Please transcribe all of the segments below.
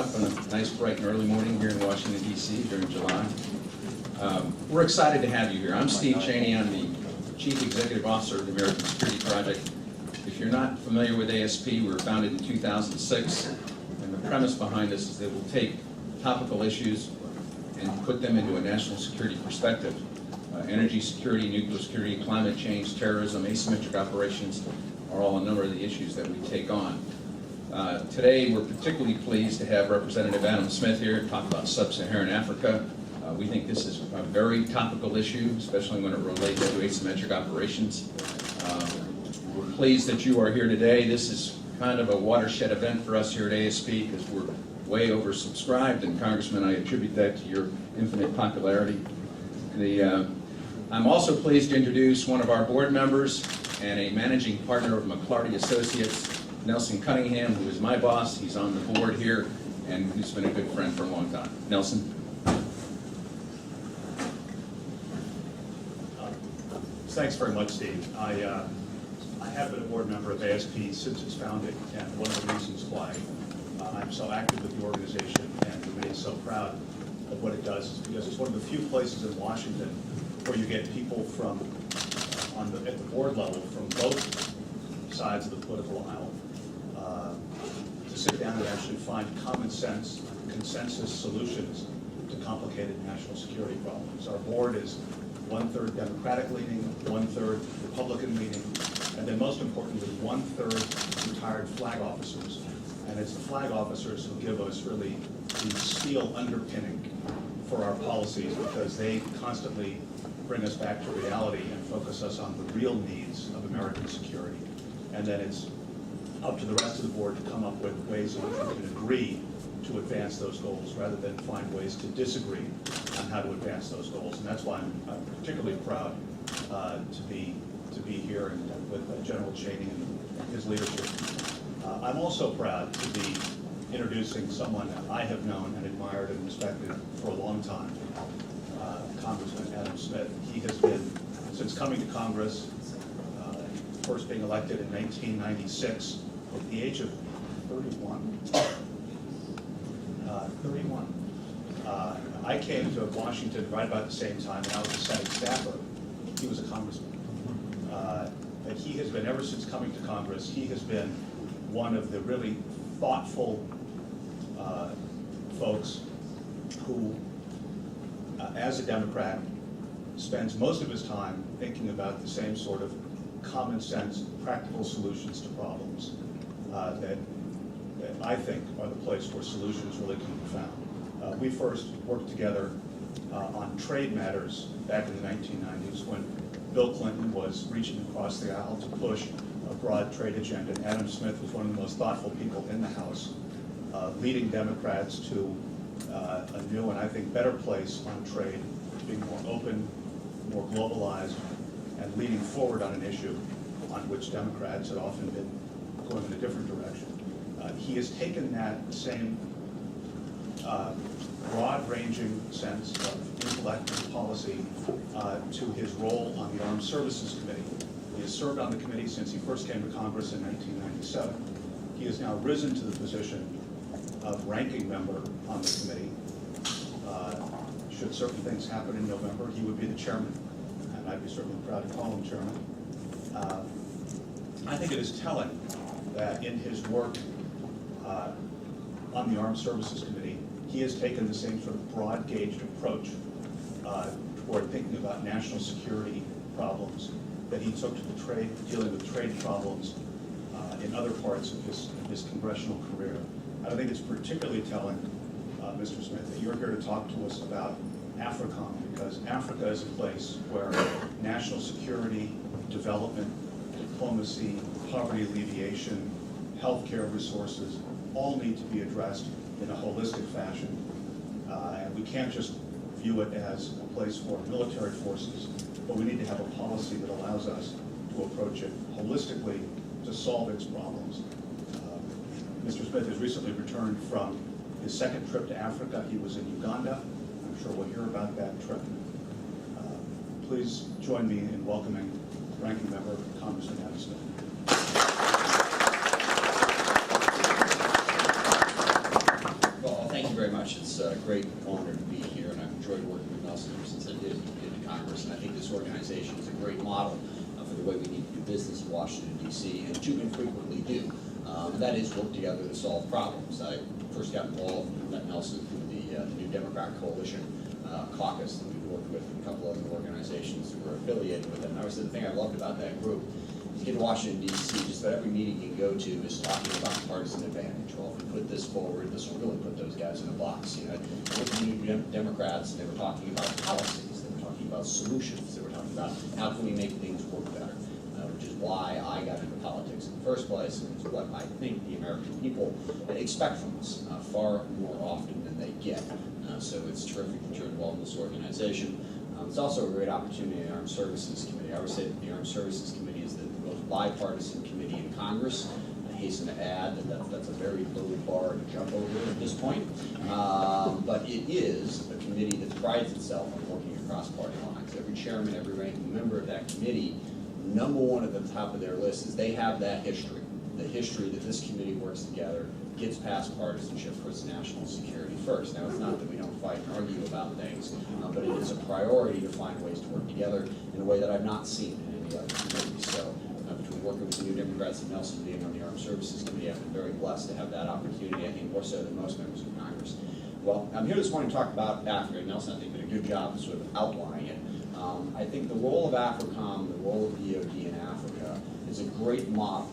up on a nice bright and early morning here in Washington, D.C. during July. We're excited to have you here. I'm Steve Cheney. I'm the Chief Executive Officer of the American Security Project. If you're not familiar with ASP, we were founded in 2006, and the premise behind this is that we'll take topical issues and put them into a national security perspective. Energy security, nuclear security, climate change, terrorism, asymmetric operations are all a number of the issues that we take on. Today, we're particularly pleased to have Representative Adam Smith here to talk about Sub-Saharan Africa. We think this is a very topical issue, especially when it relates to asymmetric operations. We're pleased that you are here today. This is kind of a watershed event for us here at ASP because we're way oversubscribed, and Congressman, I attribute that to your infinite popularity. I'm also pleased to introduce one of our board members and a managing partner of McClarty Associates, Nelson Cunningham, who is my boss. He's on the board here, and who's been a good friend for a long time. Nelson? Thanks very much, Steve. I have been a board member of ASP since its founding, and one of the reasons why I'm so active with the organization and remain so proud of what it does is because it's one of the few places in Washington where you get people from, at the board level, from both sides of the political aisle, to sit down and actually find common sense, consensus solutions to complicated national security problems. Our board is 1/3 Democratic leaning, 1/3 Republican leaning, and then most importantly, 1/3 retired flag officers. And it's the flag officers who give us really the steel underpinning for our policies, because they constantly bring us back to reality and focus us on the real needs of American security. And then it's up to the rest of the board to come up with ways in which we can agree to advance those goals rather than find ways to disagree on how to advance those goals. And that's why I'm particularly proud to be here and with General Cheney and his leadership. I'm also proud to be introducing someone that I have known and admired and respected for a long time, Congressman Adam Smith. He has been, since coming to Congress, first being elected in 1996, at the age of 31. I came to Washington right about the same time, and I was a Senate staffer. He was a congressman. And he has been, ever since coming to Congress, he has been one of the really thoughtful folks who, as a Democrat, spends most of his time thinking about the same sort of common sense, practical solutions to problems that I think are the place where solutions really can be found. We first worked together on trade matters back in the 1990s when Bill Clinton was reaching across the aisle to push a broad trade agenda. And Adam Smith was one of the most thoughtful people in the House, leading Democrats to a new and I think better place on trade, being more open, more globalized, and leading forward on an issue on which Democrats had often been going in a different direction. He has taken that same broad-ranging sense of intellect and policy to his role on the Armed Services Committee. He has served on the committee since he first came to Congress in 1997. He has now risen to the position of ranking member on the committee. Should certain things happen in November, he would be the chairman, and I'd be certainly proud to call him chairman. I think it is telling that in his work on the Armed Services Committee, he has taken the same sort of broad-gauged approach toward thinking about national security problems that he took to the dealing with trade problems in other parts of his congressional career. I think it's particularly telling, Mr. Smith, that you're here to talk to us about AFRICOM, because Africa is a place where national security, development, diplomacy, poverty alleviation, healthcare resources all need to be addressed in a holistic fashion. And we can't just view it as a place for military forces, but we need to have a policy that allows us to approach it holistically to solve its problems. Mr. Smith has recently returned from his second trip to Africa. He was in Uganda. I'm sure we'll hear about that trip. Please join me in welcoming Ranking Member Congressman Adam Smith. Well, great honor to be here, and I've enjoyed working with Nelson ever since I did in Congress, and I think this organization is a great model for the way we need to do business in Washington, D.C., and too infrequently do. And that is work together to solve problems. I first got involved and met Nelson through the New Democrat Coalition caucus that we worked with, and a couple other organizations that were affiliated with it. And I was the thing I loved about that group. You get to Washington, D.C., just about every meeting you go to is talking about partisan advantage. Well, if we put this forward, this will really put those guys in a box. You know, with the New Democrats, they were talking about policies, they were talking about solutions, they were talking about how can we make things work better, which is why I got into politics in the first place, and it's what I think the American people expect from us far more often than they get. So it's terrific that you're involved in this organization. It's also a great opportunity in the Armed Services Committee. I would say that the Armed Services Committee is the most bipartisan committee in Congress. I hasten to add that that's a very low bar to jump over at this point. But it is a committee that prides itself on working across party lines. Every chairman, every ranking member of that committee, number one at the top of their list is they have that history. The history that this committee works together, gets past partisanship, puts national security first. Now, it's not that we don't fight and argue about things, but it is a priority to find ways to work together in a way that I've not seen in any other committee. So, between working with the New Democrats and Nelson being on the Armed Services Committee, I've been very blessed to have that opportunity, I think more so than most members of Congress. Well, I'm here this morning to talk about Africa. Nelson, I think, did a good job of sort of outlining it. I think the role of AFRICOM, the role of DoD in Africa, is a great model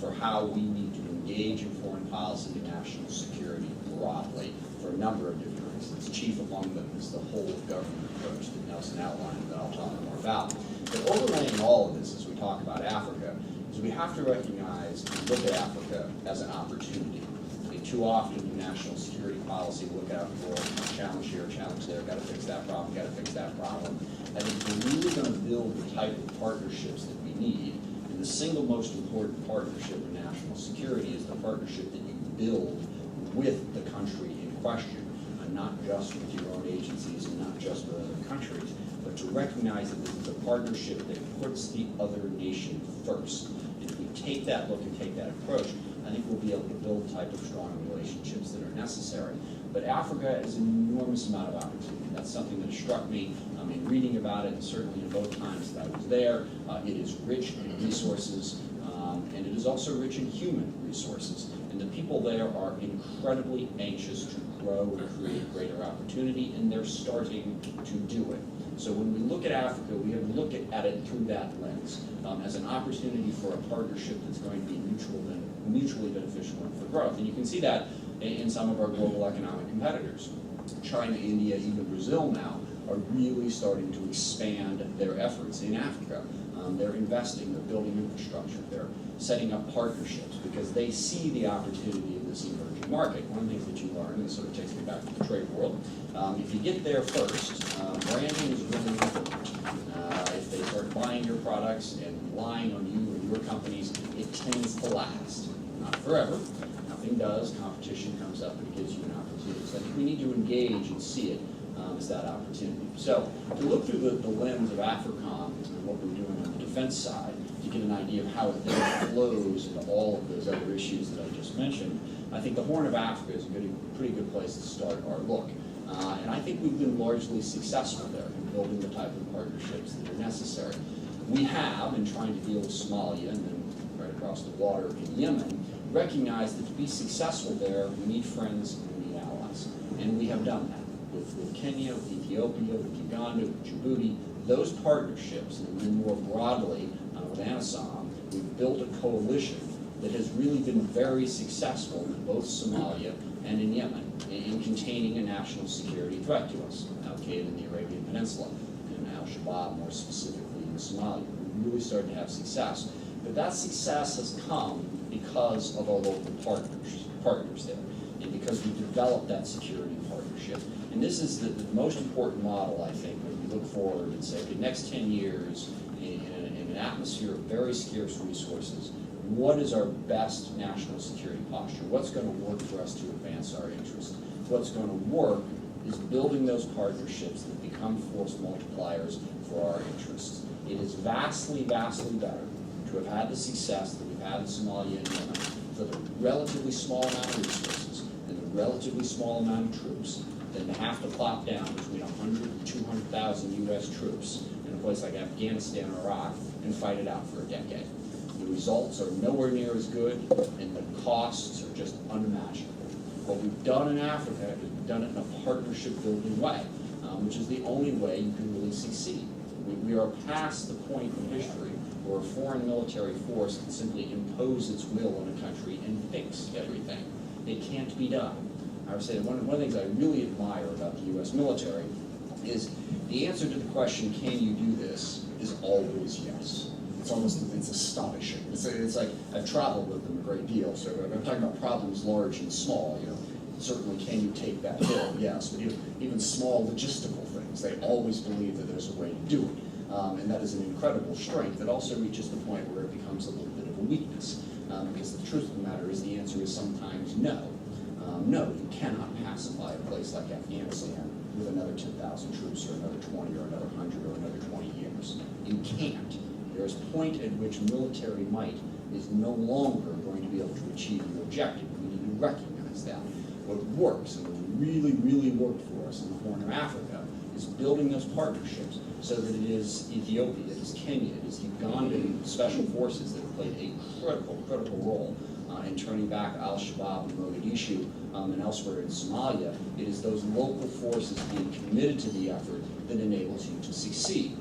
for how we need to engage in foreign policy and national security broadly for a number of different reasons. Chief among them is the whole of government approach that Nelson outlined that I'll talk more about. But overlaying all of this as we talk about Africa is we have to recognize and look at Africa as an opportunity. Too often in national security policy, look out for challenge here, challenge there, got to fix that problem, got to fix that problem. And if we're really going to build the type of partnerships that we need, and the single most important partnership in national security is the partnership that you build with the country in question, and not just with your own agencies and not just with other countries, but to recognize that this is a partnership that puts the other nation first. And if we take that look and take that approach, I think we'll be able to build the type of strong relationships that are necessary. But Africa is an enormous amount of opportunity. That's something that struck me in reading about it, and certainly in both times that I was there. It is rich in resources, and it is also rich in human resources. And the people there are incredibly anxious to grow and create greater opportunity, and they're starting to do it. So when we look at Africa, we have to look at it through that lens, as an opportunity for a partnership that's going to be mutually beneficial and for growth. And you can see that in some of our global economic competitors. China, India, even Brazil now are really starting to expand their efforts in Africa. They're investing, they're building infrastructure, they're setting up partnerships because they see the opportunity in this emerging market. One of the things that you learn, and this sort of takes me back to the trade world, if you get there first, branding is really important. If they start buying your products and relying on you and your companies, it tends to last. Not forever. Nothing does. Competition comes up and it gives you an opportunity. So I think we need to engage and see it as that opportunity. So to look through the lens of AFRICOM and what we're doing on the defense side, to get an idea of how it then flows into all of those other issues that I just mentioned, I think the Horn of Africa is a pretty good place to start our look. And I think we've been largely successful there in building the type of partnerships that are necessary. We have, in trying to deal with Somalia and then right across the water in Yemen, recognized that to be successful there, we need friends and we need allies. And we have done that with Kenya, with Ethiopia, with Uganda, with Djibouti. Those partnerships, and then more broadly with ANISOM, we've built a coalition that has really been very successful in both Somalia and in Yemen in containing a national security threat to us. Al-Qaeda in the Arabian Peninsula, and Al-Shabaab more specifically in Somalia. We really started to have success. But that success has come because of our local partners there, and because we developed that security partnership. And this is the most important model, I think, when we look forward and say, the next 10 years in an atmosphere of very scarce resources, what is our best national security posture? What's going to work for us to advance our interests? What's going to work is building those partnerships that become force multipliers for our interests. It is vastly, vastly better to have had the success that we've had in Somalia and Yemen for the relatively small amount of resources and the relatively small amount of troops than to have to plop down between 100 and 200,000 U.S. troops in a place like Afghanistan or Iraq and fight it out for a decade. The results are nowhere near as good, and the costs are just unimaginable. What we've done in Africa is we've done it in a partnership-building way, which is the only way you can really succeed. We are past the point in history where a foreign military force can simply impose its will on a country and fix everything. It can't be done. I would say that one of the things I really admire about the U.S. military is the answer to the question, can you do this, is always yes. It's astonishing. It's like, I've traveled with them a great deal, so I'm talking about problems large and small, certainly can you take that hill, yes, but even small logistical things, they always believe that there's a way to do it. And that is an incredible strength. It also reaches the point where it becomes a little bit of a weakness, because the truth of the matter is the answer is sometimes no. No, you cannot pacify a place like Afghanistan with another 10,000 troops or another 20 or another 100 or another 20 years. You can't. There is a point at which military might is no longer going to be able to achieve your objective. We need to recognize that. What works, and what really, really worked for us in the Horn of Africa, is building those partnerships so that it is Ethiopia, it is Kenya, it is Ugandan special forces that have played a critical role in turning back al-Shabaab in Mogadishu and elsewhere in Somalia. It is those local forces being committed to the effort that enables you to succeed.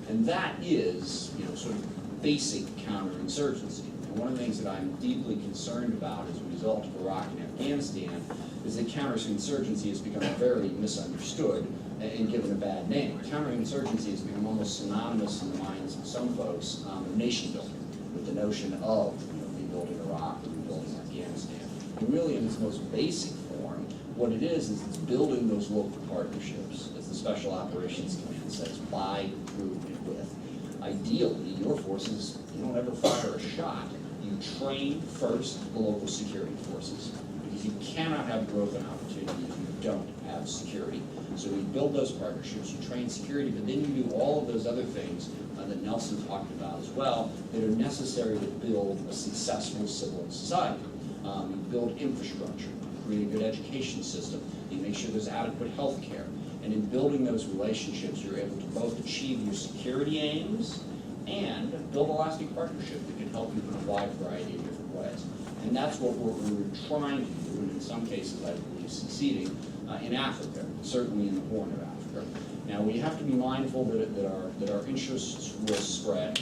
And that is, sort of basic counterinsurgency. And one of the things that I'm deeply concerned about as a result of Iraq and Afghanistan is that counterinsurgency has become very misunderstood and given a bad name. Counterinsurgency has become almost synonymous in the minds of some folks of nation building, with the notion of rebuilding Iraq or rebuilding Afghanistan. And really, in its most basic form, what it is it's building those local partnerships, as the Special Operations Command says, by, through, and with. Ideally, your forces, you don't ever fire a shot. You train first the local security forces, because you cannot have growth and opportunity if you don't have security. So we build those partnerships, you train security, but then you do all of those other things that Nelson talked about as well that are necessary to build a successful civil society. You build infrastructure, create a good education system, you make sure there's adequate health care. And in building those relationships, you're able to both achieve your security aims and build a lasting partnership that can help you in a wide variety of different ways. And that's what we're trying to do, and in some cases I believe succeeding, in Africa, certainly in the Horn of Africa. Now we have to be mindful that our interests will spread.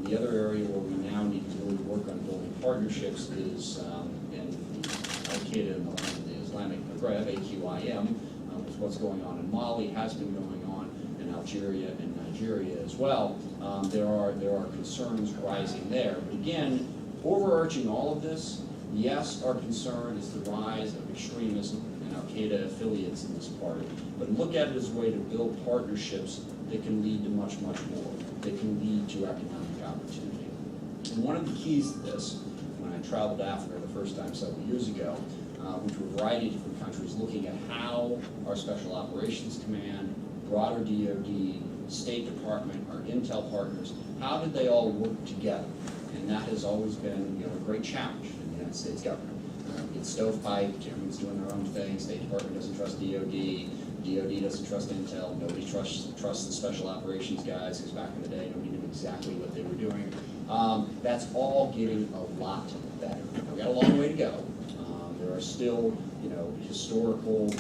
The other area where we now need to really work on building partnerships is in Al-Qaeda and the Islamic Maghreb, AQIM, with what's going on in Mali, has been going on in Algeria and Nigeria as well. There are concerns rising there. But again, overarching all of this, yes, our concern is the rise of extremism and Al-Qaeda affiliates in this part. But look at it as a way to build partnerships that can lead to much, much more, that can lead to economic opportunity. And one of the keys to this, when I traveled to Africa the first time several years ago, which were a variety of different countries, looking at how our Special Operations Command, broader DoD, State Department, our intel partners, how did they all work together? And that has always been a great challenge in the United States government. It's stovepiped, everyone's doing their own thing, State Department doesn't trust DoD, DoD doesn't trust intel, nobody trusts the Special Operations guys, because back in the day, nobody knew exactly what they were doing. That's all getting a lot better. We've got a long way to go. There are still, historical,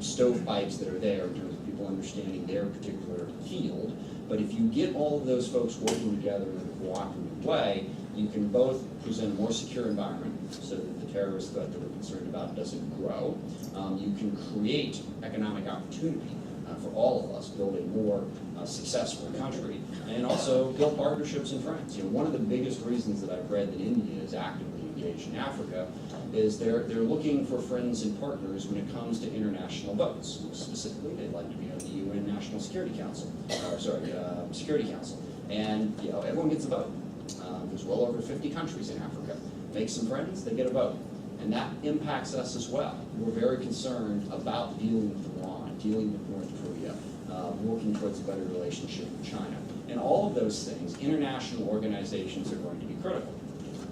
stovepipes that are there in terms of people understanding their particular field. But if you get all of those folks working together in a cooperative way, you can both present a more secure environment so that the terrorist threat that we're concerned about doesn't grow. You can create economic opportunity for all of us, build a more successful country, and also build partnerships and friends. One of the biggest reasons that I've read that India is actively engaged in Africa is they're looking for friends and partners when it comes to international votes. Specifically, they'd like to be on the UN National Security Council, Security Council. And everyone gets a vote. There's well over 50 countries in Africa. Make some friends, they get a vote. And that impacts us as well. We're very concerned about dealing with Iran, dealing with North Korea, working towards a better relationship with China. And all of those things, international organizations are going to be critical.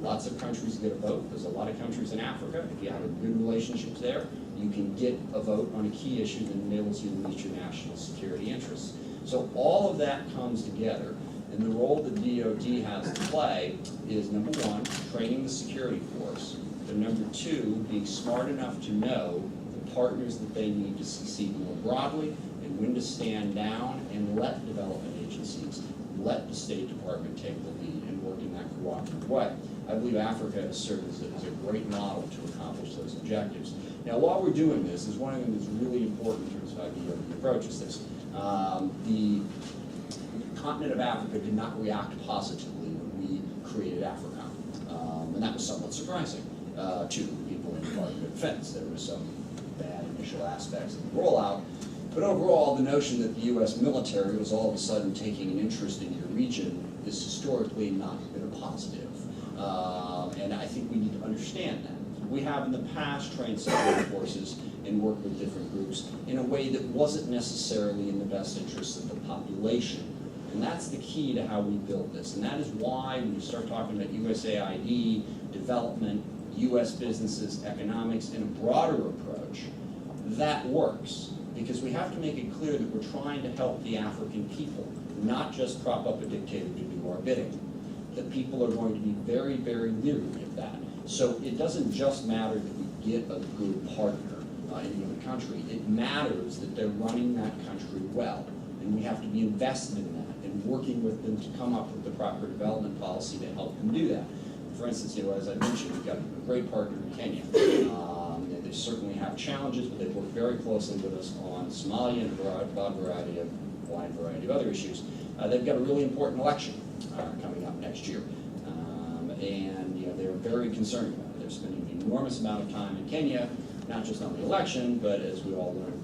Lots of countries get a vote. There's a lot of countries in Africa. If you have good relationships there, you can get a vote on a key issue that enables you to meet your national security interests. So all of that comes together, and the role that DoD has to play is, number one, training the security force, but number two, being smart enough to know the partners that they need to succeed more broadly, and when to stand down and let development agencies, let the State Department take the lead and work in that cooperative way. I believe Africa has served as a great model to accomplish those objectives. Now, while we're doing this, is one of the things that's really important in terms of how DoD approaches this. The continent of Africa did not react positively when we created AFRICOM, and that was somewhat surprising to people in the Department of Defense. There were some bad initial aspects of the rollout, but overall, the notion that the U.S. military was all of a sudden taking an interest in your region is historically not been a positive. And I think we need to understand that. We have in the past trained security forces and worked with different groups in a way that wasn't necessarily in the best interests of the population. And that's the key to how we build this. And that is why when you start talking about USAID, development, U.S. businesses, economics, and a broader approach, that works. Because we have to make it clear that we're trying to help the African people, not just prop up a dictator to do our bidding. That people are going to be very, very leery of that. So it doesn't just matter that we get a good partner in a given country. It matters that they're running that country well. And we have to be invested in that and working with them to come up with the proper development policy to help them do that. For instance, as I mentioned, we've got a great partner in Kenya. They certainly have challenges, but they work very closely with us on Somalia and a wide variety of other issues. They've got a really important election coming up next year. And they're very concerned about it. They're spending an enormous amount of time in Kenya, not just on the election, but as we all learned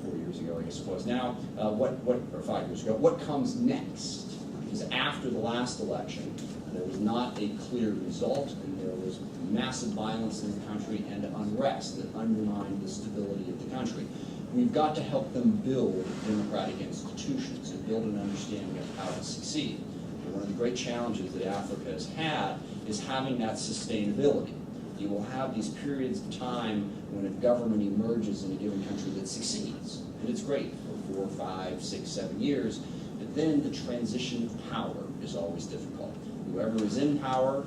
4 years ago, I guess it was now, or 5 years ago, what comes next? Because after the last election, there was not a clear result, and there was massive violence in the country and unrest that undermined the stability of the country. We've got to help them build democratic institutions and build an understanding of how to succeed. And one of the great challenges that Africa has had is having that sustainability. You will have these periods of time when a government emerges in a given country that succeeds, and it's great for 4, 5, 6, 7 years, but then the transition of power is always difficult. Whoever is in power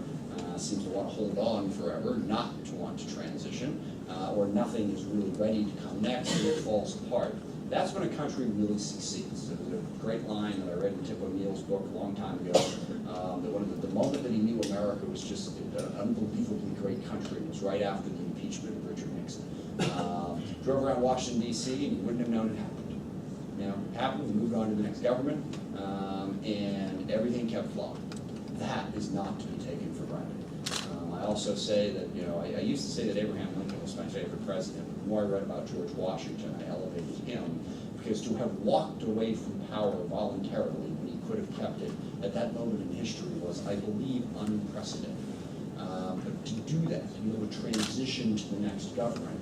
seems to want to hold on forever, not to want to transition, or nothing is really ready to come next and it falls apart. That's when a country really succeeds. There's a great line that I read in Tip O'Neill's book a long time ago, that the moment that he knew America was just an unbelievably great country was right after the impeachment of Richard Nixon. Drove around Washington, D.C., and you wouldn't have known it happened. It happened, we moved on to the next government, and everything kept flowing. That is not to be taken for granted. I also say that, I used to say that Abraham Lincoln was my favorite president. The more I read about George Washington, I elevated him, because to have walked away from power voluntarily when he could have kept it at that moment in history was, I believe, unprecedented. But to do that, to be able to transition to the next government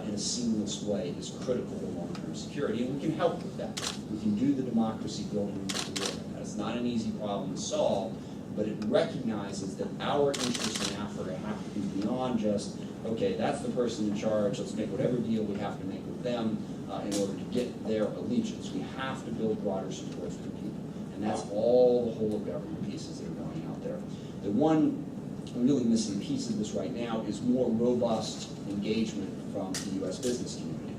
in a seamless way is critical to long-term security, and we can help with that. We can do the democracy building with the work. It's not an easy problem to solve, but it recognizes that our interests in Africa have to be beyond just, okay, that's the person in charge, let's make whatever deal we have to make with them in order to get their allegiance. We have to build broader support for the people. And that's all the whole of government pieces that are going out there. The one really missing piece of this right now is more robust engagement from the U.S. business community.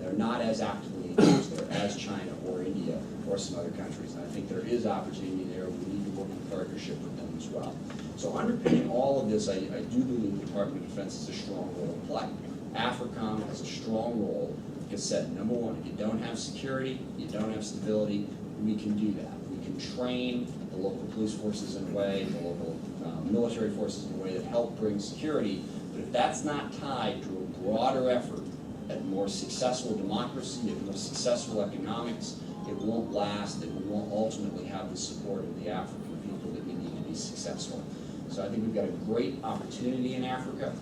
They're not as actively engaged there as China or India or some other countries. And I think there is opportunity there. We need to work in partnership with them as well. So underpinning all of this, I do believe the Department of Defense has a strong role to play. AFRICOM has a strong role. Like I said, number one, if you don't have security, you don't have stability, we can do that. We can train the local police forces in a way, the local military forces in a way that help bring security. But if that's not tied to a broader effort at more successful democracy, at more successful economics, it won't last, and we won't ultimately have the support of the African people that we need to be successful. So I think we've got a great opportunity in Africa,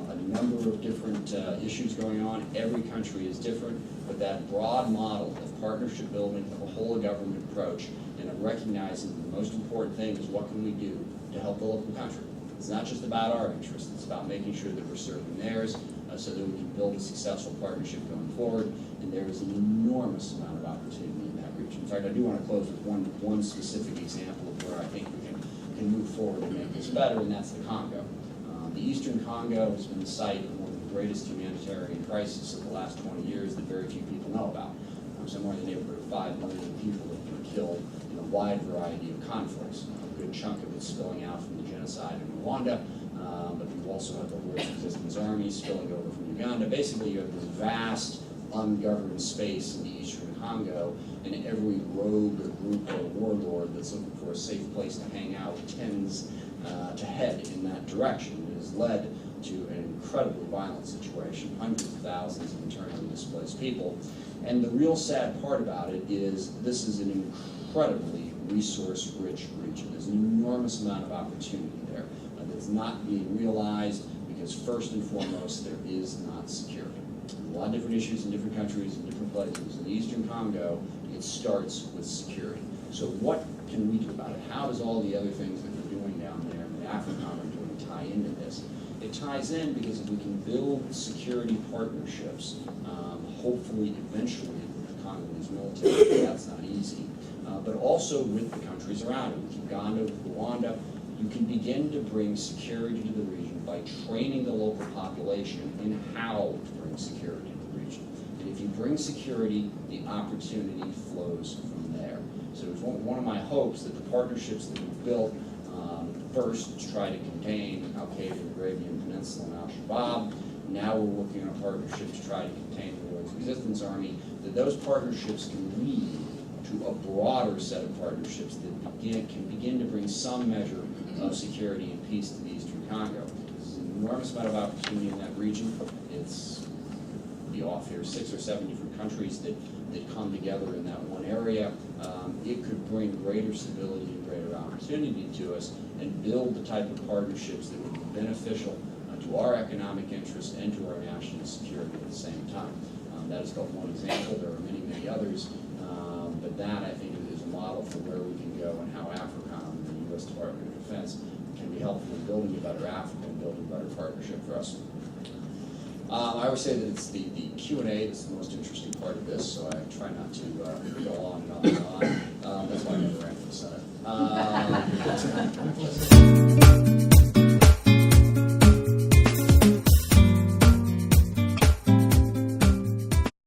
a number of different issues going on. Every country is different, but that broad model of partnership building, of a whole of government approach, and of recognizing the most important thing is what can we do to help the local country. It's not just about our interests, it's about making sure that we're serving theirs. so that we can build a successful partnership going forward. And there is an enormous amount of opportunity in that region. In fact, I do want to close with one specific example of where I think we can move forward and make this better, and that's the Congo. The Eastern Congo has been the site of one of the greatest humanitarian crises of the last 20 years that very few people know about. Somewhere in the neighborhood of 5 million people have been killed in a wide variety of conflicts. A good chunk of it spilling out from the genocide in Rwanda, but you also have the Lord's Resistance Army spilling over from Uganda. Basically, you have this vast, ungoverned space in the Eastern Congo, and every rogue or group or warlord that's looking for a safe place to hang out tends to head in that direction. It has led to an incredibly violent situation, hundreds of thousands of internally displaced people. And the real sad part about it is this is an incredibly resource-rich region. There's an enormous amount of opportunity there that's not being realized because first and foremost there is not security. There's a lot of different issues in different countries and different places. In the Eastern Congo, it starts with security. So what can we do about it? How does all the other things that we're doing down there and the AFRICOM are doing tie into this? It ties in because if we can build security partnerships, hopefully eventually with the Congolese military, that's not easy, but also with the countries around it, with Uganda, with Rwanda, you can begin to bring security to the region by training the local population in how to bring security to the region. And if you bring security, the opportunity flows from there. So it's one of my hopes that the partnerships that we've built, first to try to contain Al-Qaeda in the Arabian Peninsula and Al-Shabaab. Now we're working on a partnership to try to contain the Lord's Resistance Army, that those partnerships can lead to a broader set of partnerships that can begin to bring some measure of security and peace to the Eastern Congo. There's an enormous amount of opportunity in that region. It's, be off here, 6 or 7 different countries that come together in that one area. It could bring greater stability and greater opportunity to us and build the type of partnerships that would be beneficial to our economic interests and to our national security at the same time. That is but one example. There are many, many others. But that, I think, is a model for where we can go and how AFRICOM and the U.S. Department of Defense can be helpful in building a better Africa and building a better partnership for us. I always say that it's the Q&A that's the most interesting part of this, so I try not to go on and on and on. That's why I never ran for the Senate.